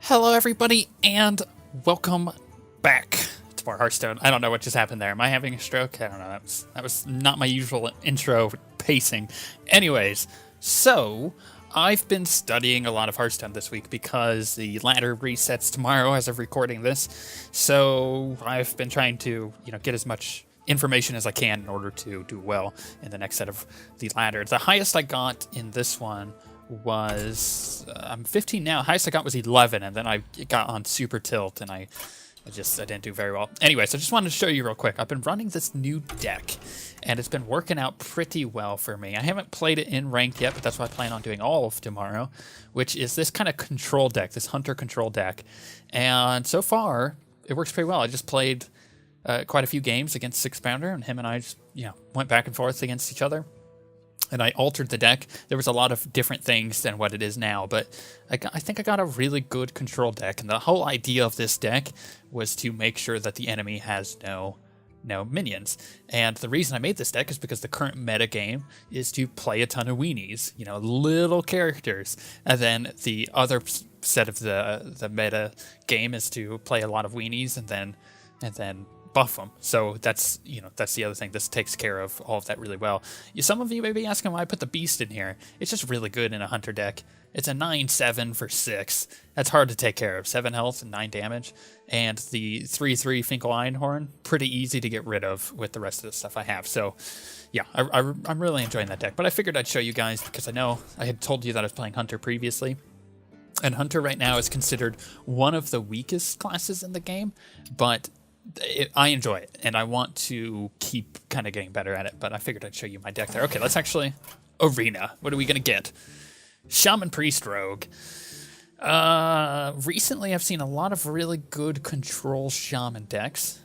Hello everybody, and welcome back to more Hearthstone. I don't know what just happened there. Am I having a stroke? I don't know. That was not my usual intro pacing. Anyways, so I've been studying a lot of Hearthstone this week because the ladder resets tomorrow as of recording this. So I've been trying to, get as much information as I can in order to do well in the next set of the ladder. The highest I got in this one was I'm 15 now. Highest I got was 11, and then I got on super tilt, and I didn't do very well. Anyways, I just wanted to show you real quick. I've been running this new deck, and it's been working out pretty well for me. I haven't played it in ranked yet, but that's what I plan on doing all of tomorrow, which is this kind of control deck, this hunter control deck. And so far, it works pretty well. I just played quite a few games against Six Pounder, and him and I just went back and forth against each other. And I altered the deck. There was a lot of different things than what it is now, but I think I got a really good control deck. And the whole idea of this deck was to make sure that the enemy has no minions. And the reason I made this deck is because the current meta game is to play a ton of weenies, little characters. And then the other set of the meta game is to play a lot of weenies and then buff them. So that's the other thing. This takes care of all of that really well. Some of you may be asking why I put the beast in here. It's just really good in a hunter deck. It's a 9/7 for 6. That's hard to take care of. 7 health and 9 damage. And the 3/3 Finkel Einhorn, pretty easy to get rid of with the rest of the stuff I have. So yeah, I'm really enjoying that deck. But I figured I'd show you guys because I know I had told you that I was playing hunter previously. And hunter right now is considered one of the weakest classes in the game, but I enjoy it, and I want to keep kind of getting better at it, but I figured I'd show you my deck there. Okay, let's actually... Arena. What are we going to get? Shaman Priest Rogue. Recently, I've seen a lot of really good control Shaman decks,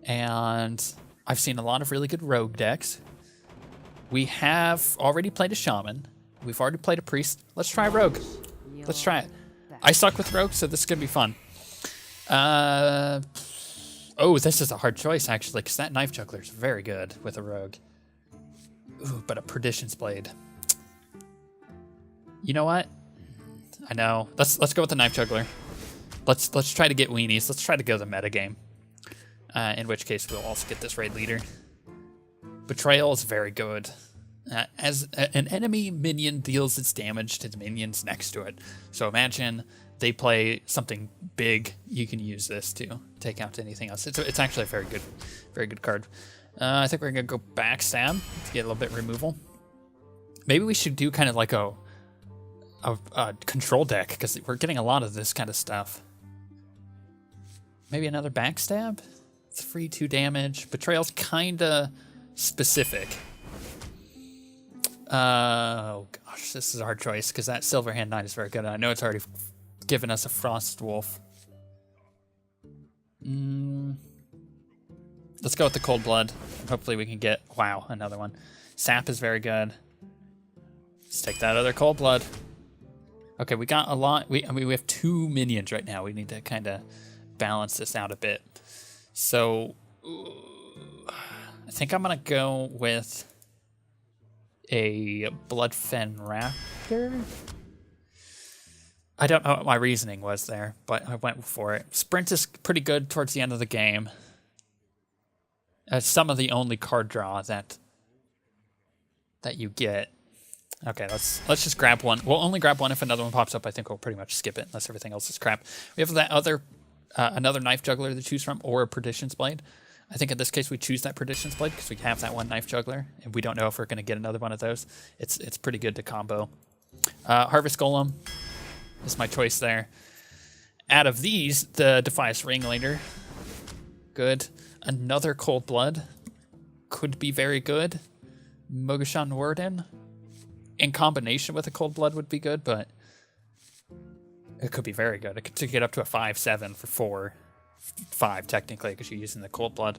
and I've seen a lot of really good Rogue decks. We have already played a Shaman. We've already played a Priest. Let's try Rogue. Let's try it. I suck with Rogue, so this is going to be fun. Oh, this is a hard choice, actually, because that Knife Juggler is very good with a Rogue. Ooh, but a Perdition's Blade. You know what? I know. Let's go with the Knife Juggler. Let's try to get weenies. Let's try to go the meta game. In which case, we'll also get this raid leader. Betrayal is very good. As an enemy minion deals its damage to the minions next to it. So imagine they play something big, you can use this to take out anything else. It's actually a very good card. I think we're gonna go Backstab to get a little bit removal. Maybe we should do kind of like a control deck because we're getting a lot of this kind of stuff. Maybe another Backstab. It's free 2 damage. Betrayal's kinda specific. Oh gosh, this is a hard choice because that Silverhand Knight is very good. I know it's already given us a Frost Wolf. Let's go with the Cold Blood. Hopefully we can get, wow, another one. Sap is very good. Let's take that other Cold Blood. Okay, we got a lot. We have 2 minions right now. We need to kind of balance this out a bit. So I think I'm gonna go with a Bloodfen Raptor. I don't know what my reasoning was there, but I went for it. Sprint is pretty good towards the end of the game. Some of the only card draw that you get. Okay, let's just grab one. We'll only grab one if another one pops up. I think we'll pretty much skip it unless everything else is crap. We have that other another Knife Juggler to choose from, or a Perdition's Blade. I think in this case we choose that Perdition's Blade because we have that one Knife Juggler, and we don't know if we're going to get another one of those. It's pretty good to combo. Harvest Golem is my choice there. Out of these, the Defias Ringleader, good. Another Cold Blood could be very good. Mogashan Warden in combination with a Cold Blood would be good, but it could be very good. It could get up to a 5/7 for 4/5 technically because you're using the Cold Blood.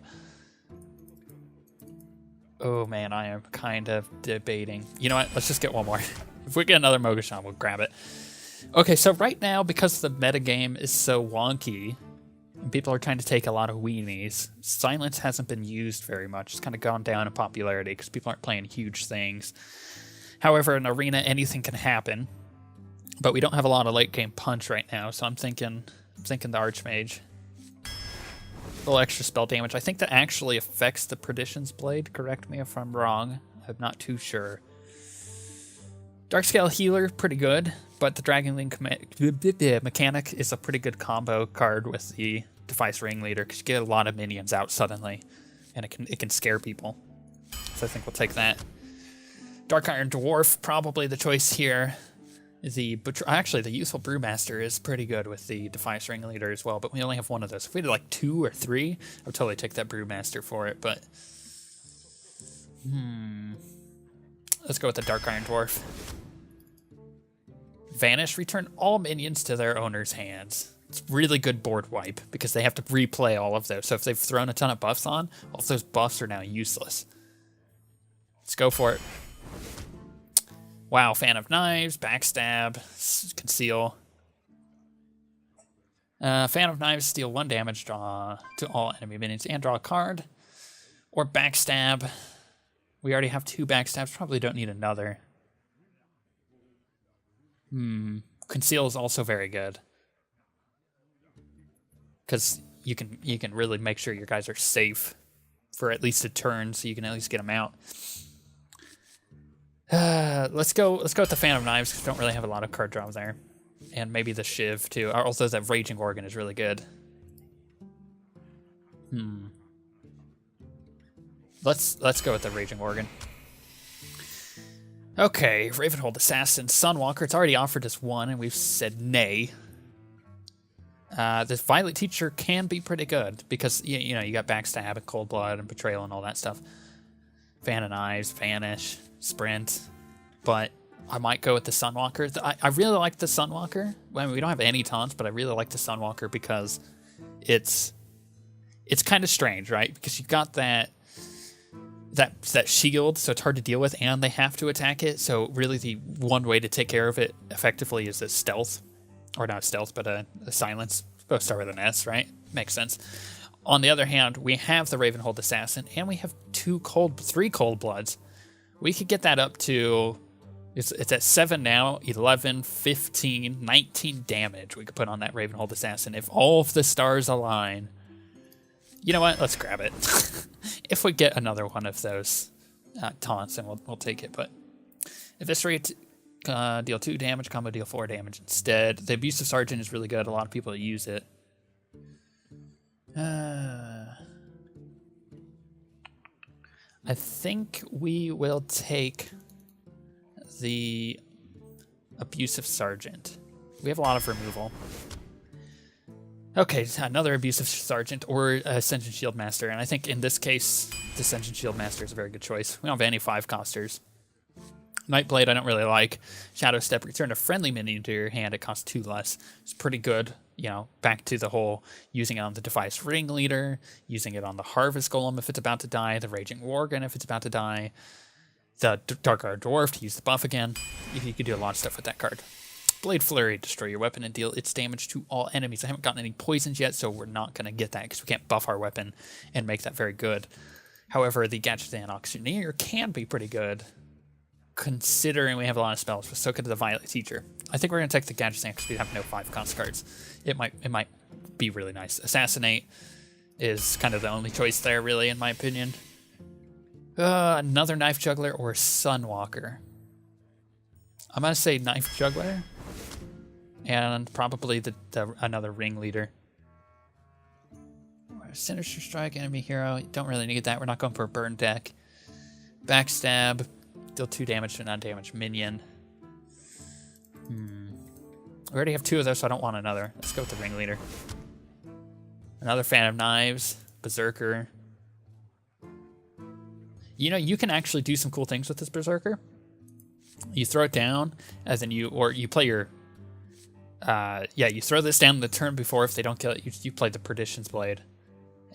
Oh man, I am kind of debating. You know what? Let's just get one more. If we get another Mogashan, we'll grab it. Okay, so right now, because the metagame is so wonky, and people are trying to take a lot of weenies, Silence hasn't been used very much. It's kind of gone down in popularity because people aren't playing huge things. However, in Arena, anything can happen. But we don't have a lot of late game punch right now, so I'm thinking the Archmage. A little extra spell damage. I think that actually affects the Perdition's Blade. Correct me if I'm wrong. I'm not too sure. Darkscale Healer, pretty good, but the Dragon Link mechanic is a pretty good combo card with the Defice Ringleader because you get a lot of minions out suddenly, and it can scare people. So I think we'll take that. Dark Iron Dwarf, probably the choice here. Actually, the Useful Brewmaster is pretty good with the Defiance Ringleader as well, but we only have one of those. If we did like 2 or 3, I would totally take that Brewmaster for it, but... Let's go with the Dark Iron Dwarf. Vanish, return all minions to their owner's hands. It's really good board wipe, because they have to replay all of those. So if they've thrown a ton of buffs on, all of those buffs are now useless. Let's go for it. Wow, Fan of Knives, Backstab, Conceal. Fan of Knives, deal 1 damage to all enemy minions and draw a card. Or Backstab. We already have 2 Backstabs, probably don't need another. Conceal is also very good. Because you can really make sure your guys are safe for at least a turn, so you can at least get them out. Let's go with the Fan of Knives, because we don't really have a lot of card draw there. And maybe the Shiv, too. Also, that Raging Organ is really good. Let's go with the Raging Organ. Okay, Ravenhold Assassin, Sunwalker. It's already offered us 1, and we've said nay. This Violet Teacher can be pretty good, because, you know, you got Backstab and Cold Blood and Betrayal and all that stuff. Fan of Knives, Vanish, Sprint, but I might go with the Sunwalker. I really like the Sunwalker. Well, I mean, we don't have any taunts, but I really like the Sunwalker because it's kind of strange, right? Because you've got that shield, so it's hard to deal with, and they have to attack it. So really, the one way to take care of it effectively is a stealth, or not stealth, but a silence. Both start with an S, right? Makes sense. On the other hand, we have the Ravenhold Assassin, and we have 3 Cold Bloods. We could get that up to, it's at 7 now, 11, 15, 19 damage we could put on that Ravenhold Assassin if all of the stars align. You know what? Let's grab it. If we get another one of those taunts, then we'll take it. But Eviscerate, deal 2 damage, combo deal 4 damage instead. The Abusive Sergeant is really good. A lot of people use it. I think we will take the Abusive Sergeant. We have a lot of removal. Okay, another Abusive Sergeant or Ascension Shield Master, and I think in this case, the Ascension Shield Master is a very good choice. We don't have any 5-costers. Nightblade I don't really like. Shadow Step, return a friendly minion to your hand, it costs 2 less. It's pretty good, you know, back to the whole using it on the Defice Ringleader, using it on the Harvest Golem if it's about to die, the Raging Worgen if it's about to die, the Dark Iron Dwarf to use the buff again. You could do a lot of stuff with that card. Blade Flurry, destroy your weapon and deal its damage to all enemies. I haven't gotten any poisons yet, so we're not going to get that because we can't buff our weapon and make that very good. However, the Gadgetzan Auctioneer can be pretty good, considering we have a lot of spells, but so could the Violet Teacher. I think we're going to take the Gadgetzan because we have no 5-cost cards. It might be really nice. Assassinate is kind of the only choice there, really, in my opinion. Another Knife Juggler or Sunwalker. I'm going to say Knife Juggler. And probably another Ringleader. Sinister Strike, enemy hero. Don't really need that. We're not going for a burn deck. Backstab. Deal 2 damage to a non-damaged minion. We already have 2 of those, so I don't want another. Let's go with the Ringleader. Another Fan of Knives. Berserker. You know, you can actually do some cool things with this Berserker. You throw it down, as in you play your... you throw this down the turn before. If they don't kill it, you play the Perdition's Blade.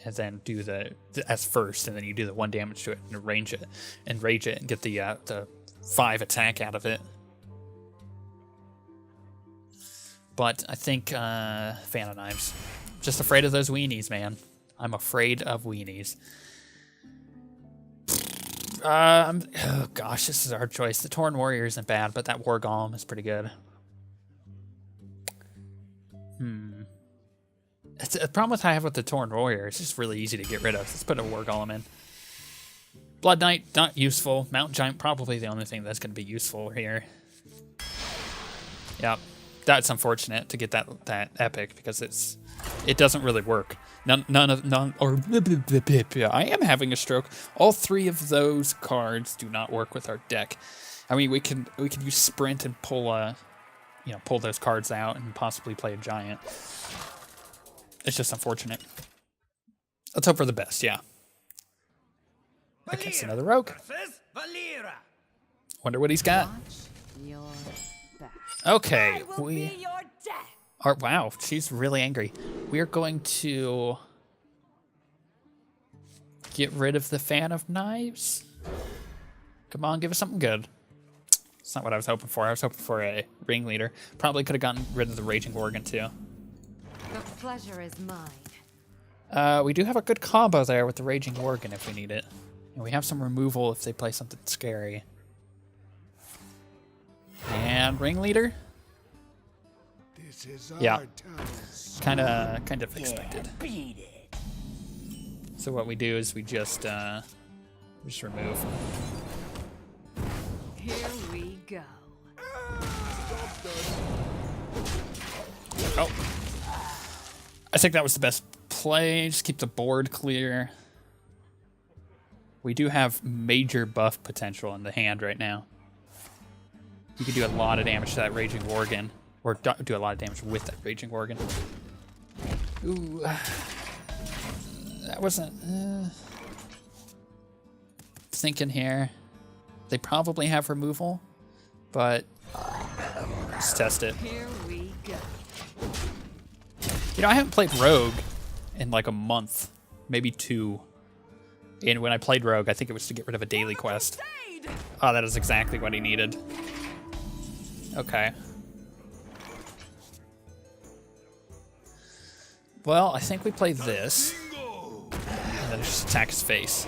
And then do the as first, and then you do the 1 damage to it and rage it, and get the 5 attack out of it. But I think Fan of Knives. Just afraid of those weenies, man. I'm afraid of weenies. Oh gosh, this is a hard choice. The Tauren Warrior isn't bad, but that War Golem is pretty good. It's a problem I have with the Tauren Warrior. It's just really easy to get rid of. Let's put a War Golem in. Blood Knight, not useful. Mountain Giant, probably the only thing that's going to be useful here. Yep, that's unfortunate to get that epic because it doesn't really work. I am having a stroke. All three of those cards do not work with our deck. I mean, we can use Sprint and pull those cards out and possibly play a Giant. It's just unfortunate. Let's hope for the best, yeah. Okay, it's another rogue. Wonder what he's got. Okay, wow, she's really angry. We are going to get rid of the Fan of Knives. Come on, give us something good. It's not what I was hoping for. I was hoping for a Ringleader. Probably could have gotten rid of the Raging Worgen too. The pleasure is mine. We do have a good combo there with the Raging Worgen if we need it. And we have some removal if they play something scary. And Ringleader? Yeah. Kind of expected. So what we do is we just remove. Here we go. Oh. I think that was the best play. Just keep the board clear. We do have major buff potential in the hand right now. You can do a lot of damage to that Raging Worgen. Or do a lot of damage with that Raging Worgen. Ooh. That wasn't... thinking here. They probably have removal, but let's test it. Here we go. You know, I haven't played Rogue in like a month, maybe 2. And when I played Rogue, I think it was to get rid of a daily quest. Oh, that is exactly what he needed. Okay. Well, I think we play this. And then just attack his face.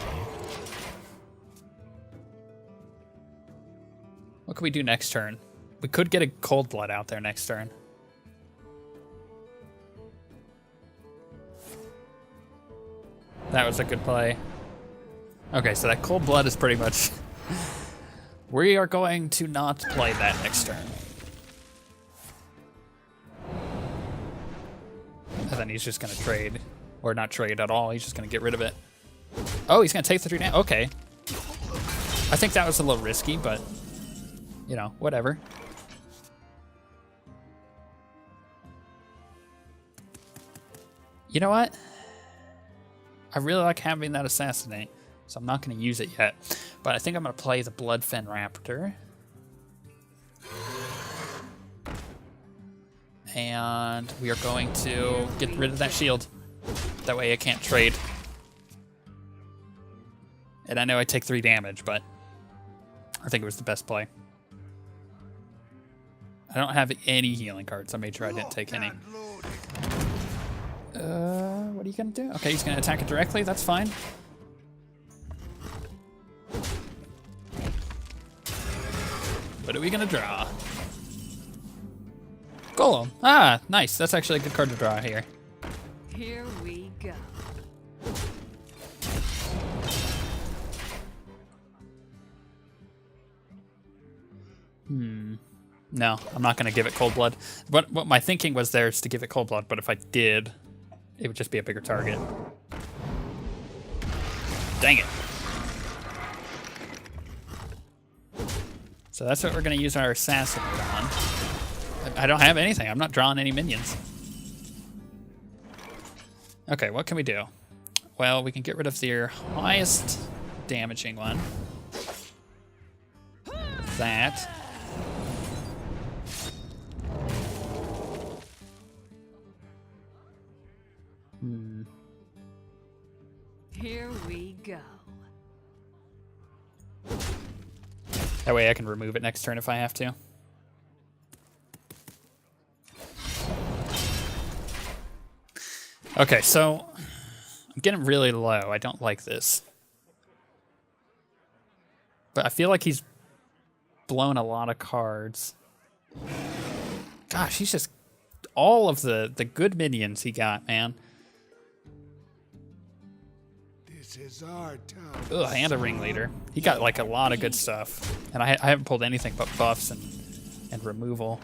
What can we do next turn? We could get a Cold Blood out there next turn. That was a good play. Okay, so that Cold Blood is pretty much... We are going to not play that next turn. And then he's just going to trade. Or not trade at all, he's just going to get rid of it. Oh, he's going to take the 3 down. Okay. I think that was a little risky, but... You know, whatever. You know what? I really like having that Assassinate, so I'm not going to use it yet. But I think I'm going to play the Bloodfen Raptor. And we are going to get rid of that shield. That way I can't trade. And I know I take 3 damage, but I think it was the best play. I don't have any healing cards. I made sure I didn't take any. What are you gonna do? Okay, he's gonna attack it directly. That's fine. What are we gonna draw? Golem. Ah, nice. That's actually a good card to draw here. Here we go. No, I'm not going to give it Cold Blood. What my thinking was there is to give it Cold Blood, but if I did, it would just be a bigger target. Dang it. So that's what we're going to use our Assassinate on. I don't have anything. I'm not drawing any minions. Okay, what can we do? Well, we can get rid of their highest damaging one. That. Here we go. That way I can remove it next turn if I have to. Okay, so I'm getting really low. I don't like this. But I feel like he's blown a lot of cards. Gosh, he's just all of the good minions he got, man. This is our town. Ugh, and a ringleader. He got like a lot of good stuff. And I haven't pulled anything but buffs and removal.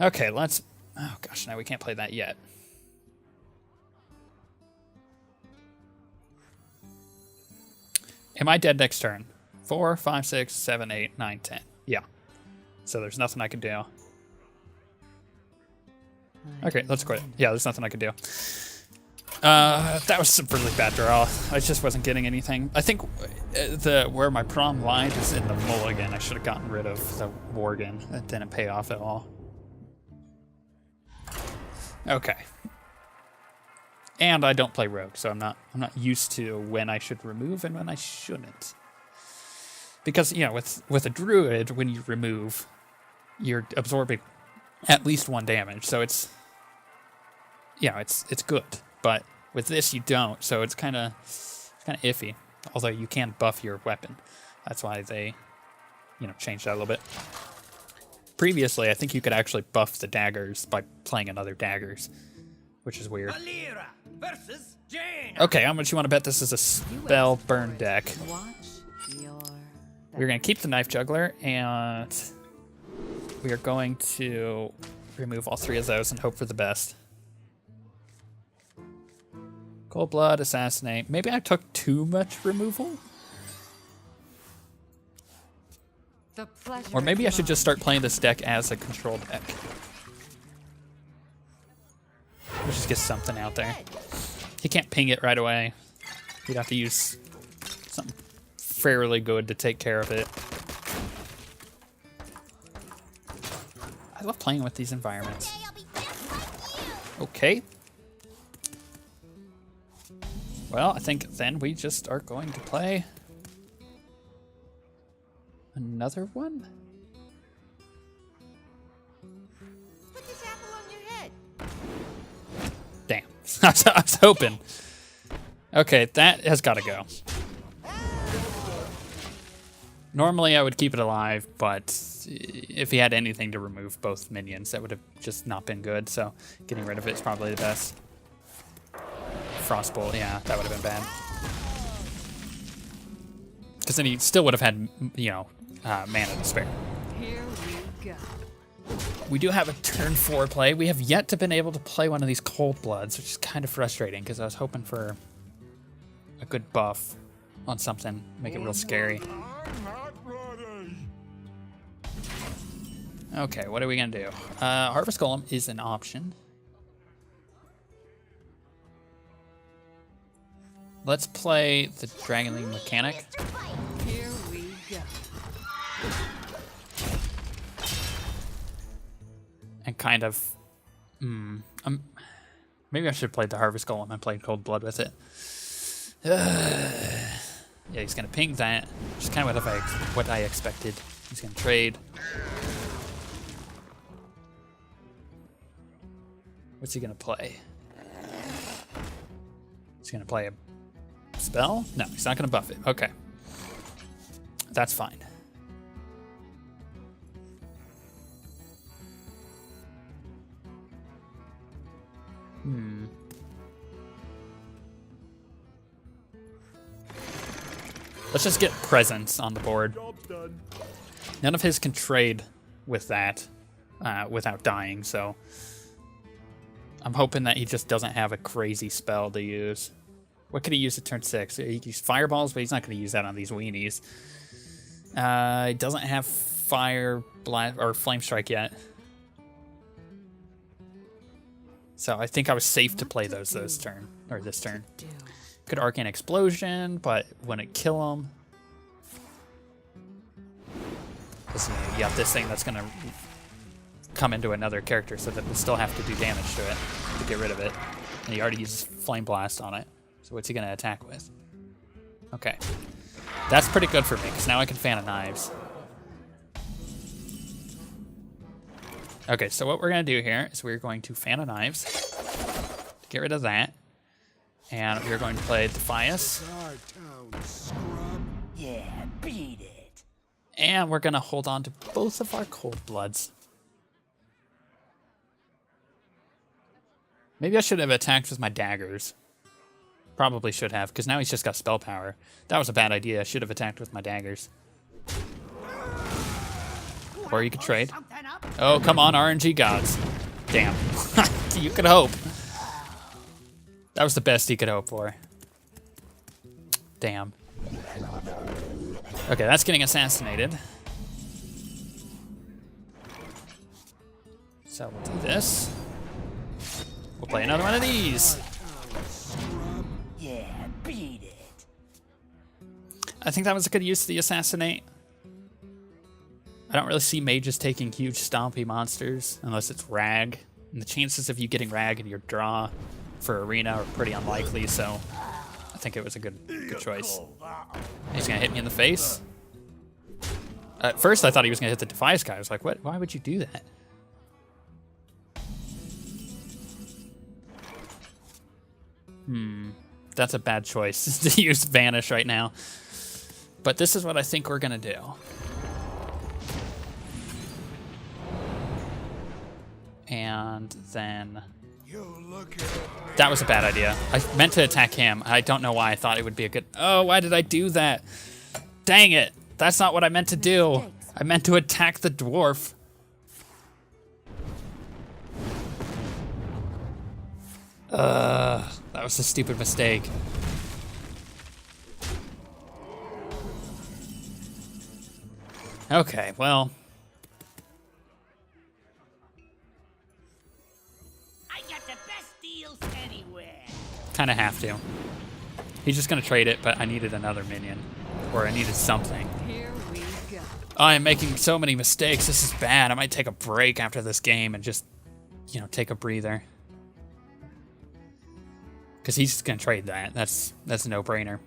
Okay, let's... Oh gosh, no, we can't play that yet. Am I dead next turn? 4, 5, 6, 7, 8, 9, 10. Yeah. So there's nothing I can do. Okay, let's quit. Yeah, there's nothing I can do. That was a really bad draw. I just wasn't getting anything. I think where my problem lied is in the mulligan. I should have gotten rid of the Worgen. That didn't pay off at all. Okay. And I don't play rogue, so I'm not used to when I should remove and when I shouldn't. Because, you know, with a druid, when you remove, you're absorbing at least 1 damage, so it's, you know, it's good. But with this, you don't, so it's kind of iffy. Although you can buff your weapon, that's why they, you know, changed that a little bit. Previously, I think you could actually buff the daggers by playing another daggers, which is weird. Okay, how much you want to bet this is a spell burn deck? We're going to keep the knife juggler, and we are going to remove all 3 of those and hope for the best. Cold blood, assassinate. Maybe I took too much removal? Or maybe I should just start playing this deck as a control deck. Let's just get something out there. He can't ping it right away. You'd have to use something fairly good to take care of it. I love playing with these environments. Okay. Well, I think then we just are going to play another one. Put this apple on your head. Damn. I was hoping. Okay, that has got to go. Normally I would keep it alive, but if he had anything to remove both minions, that would have just not been good, so getting rid of it is probably the best. Frostbolt, yeah, that would have been bad. Because then he still would have had, you know, mana to spare. Here we go. We do have a turn 4 play. We have yet to been able to play one of these Cold Bloods, which is kind of frustrating because I was hoping for a good buff on something, make it real scary. Okay, what are we gonna do? Harvest Golem is an option. Let's play the Dragonling Mechanic. Here we go. And kind of... maybe I should have played the Harvest Golem and played Cold Blood with it. Yeah, he's going to ping that. Just kind of what I expected. He's going to trade. What's he going to play? He's going to play a spell? No, he's not going to buff it. Okay. That's fine. Let's just get presence on the board. None of his can trade with that without dying, so I'm hoping that he just doesn't have a crazy spell to use. What could he use at turn 6? He can use fireballs, but he's not going to use that on these weenies. He doesn't have fire blast or flame strike yet. So I think I was safe to play those turn or this turn. Could Arcane Explosion, but wouldn't kill him. Because you got this thing that's gonna come into another character, so that we'll still have to do damage to it to get rid of it. And he already uses Flame Blast on it. So what's he gonna attack with? Okay. That's pretty good for me, because now I can Fan of Knives. Okay, so what we're gonna do here is we're going to Fan of Knives to get rid of that. And we're going to play Defias. Yeah, beat it. And we're gonna hold on to both of our cold bloods. Maybe I should have attacked with my daggers. Probably should have, because now he's just got spell power. That was a bad idea. I should have attacked with my daggers. Or you could trade. Oh, come on, RNG gods. Damn. You could hope. That was the best he could hope for. Damn. Okay, that's getting assassinated. So we'll do this. We'll play another one of these. Yeah, beat it. I think that was a good use of the assassinate. I don't really see mages taking huge stompy monsters unless it's rag. And the chances of you getting rag in your draw for arena are pretty unlikely, so I think it was a good choice. He's gonna hit me in the face. At first I thought he was gonna hit the device guy. I was like, what? Why would you do that? That's a bad choice to use Vanish right now. But this is what I think we're gonna do. And then... That was a bad idea. I meant to attack him. I don't know why I thought it would be a good... Oh, why did I do that? Dang it. That's not what I meant to do. I meant to attack the dwarf. That was a stupid mistake. Okay, well... I got the best deals anywhere. Kind of have to. He's just going to trade it, but I needed another minion. Or I needed something. Here we go. I am making so many mistakes. This is bad. I might take a break after this game and just, you know, take a breather. Because he's just going to trade that. That's a no-brainer.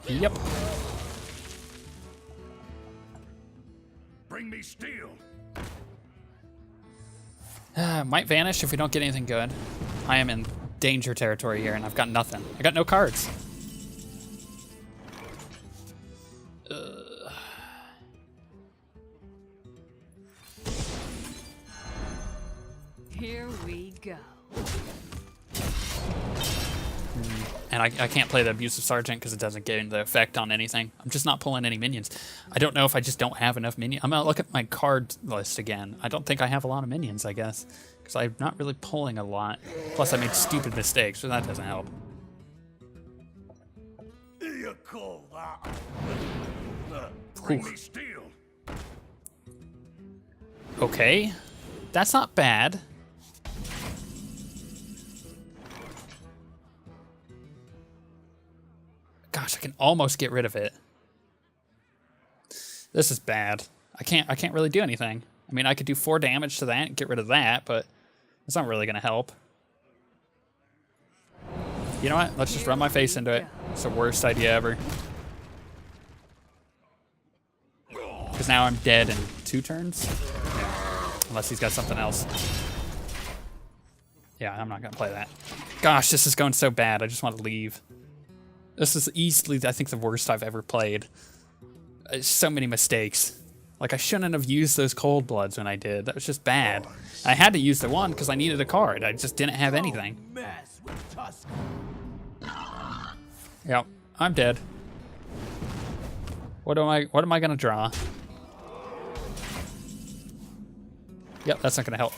Yep. Bring me steel. Might vanish if we don't get anything good. I am in danger territory here, and I've got nothing. I got no cards. Here we go. And I can't play the Abusive Sergeant because it doesn't get the effect on anything. I'm just not pulling any minions. I don't know if I just don't have enough minions. I'm going to look at my card list again. I don't think I have a lot of minions, I guess. Because I'm not really pulling a lot. Plus, I made stupid mistakes, so that doesn't help. You call that? Bring me steel. Okay. That's not bad. Gosh, I can almost get rid of it. This is bad. I can't really do anything. I mean, I could do 4 damage to that and get rid of that, but it's not really gonna help. You know what? Let's just run my face into it. It's the worst idea ever. Because now I'm dead in 2 turns. Yeah. Unless he's got something else. Yeah, I'm not gonna play that. Gosh, this is going so bad. I just want to leave. This is easily, I think, the worst I've ever played. So many mistakes. Like, I shouldn't have used those cold bloods when I did. That was just bad. I had to use the one because I needed a card. I just didn't have anything. Yep, I'm dead. What am I gonna draw? Yep, that's not gonna help.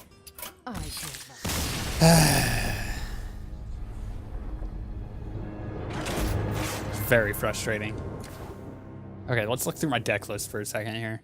I give up. Very frustrating. Okay, let's look through my deck list for a second here.